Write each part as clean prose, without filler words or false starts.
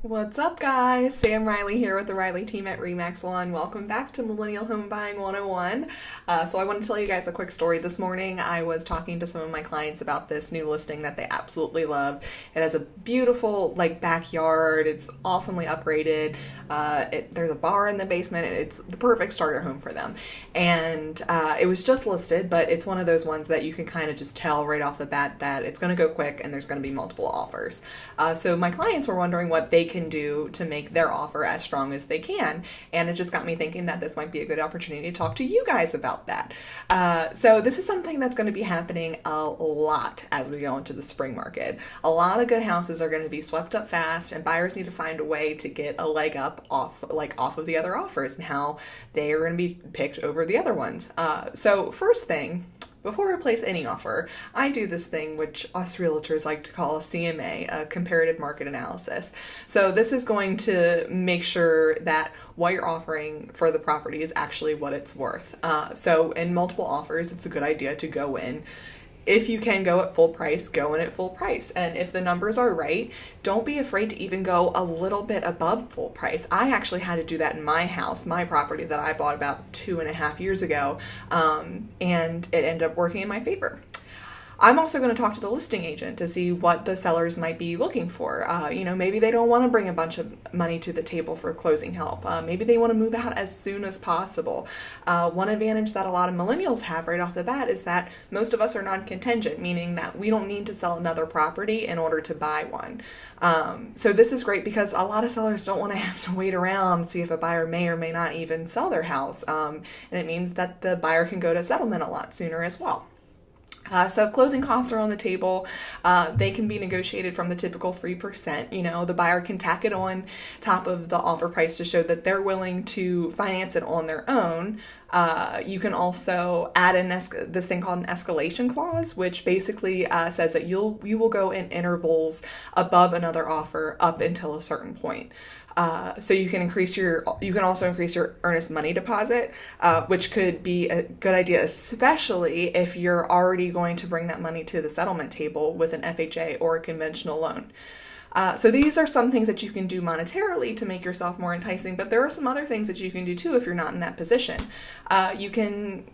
What's up, guys? Sam Riley here with the Riley team at Remax One. Welcome back to Millennial Homebuying 101. So I want to tell you guys a quick story this morning. I was talking to some of my clients about this new listing that they absolutely love. It has a beautiful backyard. It's awesomely upgraded. There's a bar in the basement. It's the perfect starter home for them. And it was just listed, but it's one of those ones that you can kind of just tell right off the bat that it's going to go quick and there's going to be multiple offers. So my clients were wondering what they can do to make their offer as strong as they can. And it just got me thinking that this might be a good opportunity to talk to you guys about that. So this is something that's going to be happening a lot as we go into the spring market. A lot of good houses are going to be swept up fast, and buyers need to find a way to get a leg up off of the other offers and how they are going to be picked over the other ones. So first thing, before I place any offer, I do this thing which us realtors like to call a CMA, a comparative market analysis. So this is going to make sure that what you're offering for the property is actually what it's worth. So in multiple offers, it's a good idea to go in. If you can go at full price, go in at full price. And if the numbers are right, don't be afraid to even go a little bit above full price. I actually had to do that in my house, my property that I bought about 2.5 years ago, and it ended up working in my favor. I'm also going to talk to the listing agent to see what the sellers might be looking for. Maybe they don't want to bring a bunch of money to the table for closing help. Maybe they want to move out as soon as possible. One advantage that a lot of millennials have right off the bat is that most of us are non-contingent, meaning that we don't need to sell another property in order to buy one. So this is great because a lot of sellers don't want to have to wait around and see if a buyer may or may not even sell their house. And it means that the buyer can go to settlement a lot sooner as well. So if closing costs are on the table, they can be negotiated from the typical 3%. The buyer can tack it on top of the offer price to show that they're willing to finance it on their own. You can also add in this thing called an escalation clause, which basically says that you will go in intervals above another offer up until a certain point. So you can also increase your earnest money deposit, which could be a good idea, especially if you're already going to bring that money to the settlement table with an FHA or a conventional loan. So these are some things that you can do monetarily to make yourself more enticing, but there are some other things that you can do too if you're not in that position. You can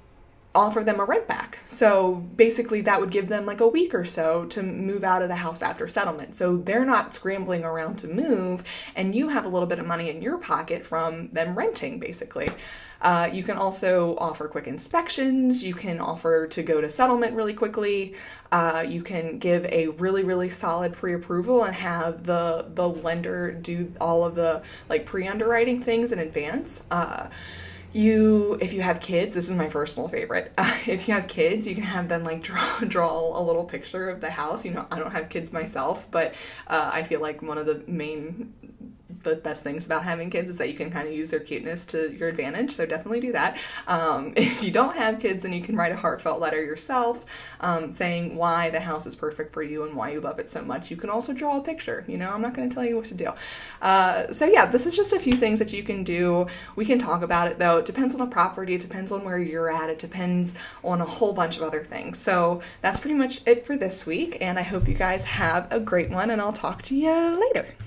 offer them a rent back. So basically that would give them a week or so to move out of the house after settlement. So they're not scrambling around to move, and you have a little bit of money in your pocket from them renting, basically. You can also offer quick inspections. You can offer to go to settlement really quickly. You can give a really, really solid pre-approval and have the lender do all of the pre-underwriting things in advance. If you have kids, this is my personal favorite. If you have kids, you can have them draw a little picture of the house. I don't have kids myself, but I feel like one of the best things about having kids is that you can kind of use their cuteness to your advantage, so definitely do that. If you don't have kids, then you can write a heartfelt letter yourself, saying why the house is perfect for you and why you love it so much. You can also draw a picture. I'm not going to tell you what to do. So yeah, this is just a few things that you can do. We can talk about it though. It depends on the property, it depends on where you're at, it depends on a whole bunch of other things. So that's pretty much it for this week, and I hope you guys have a great one, and I'll talk to you later.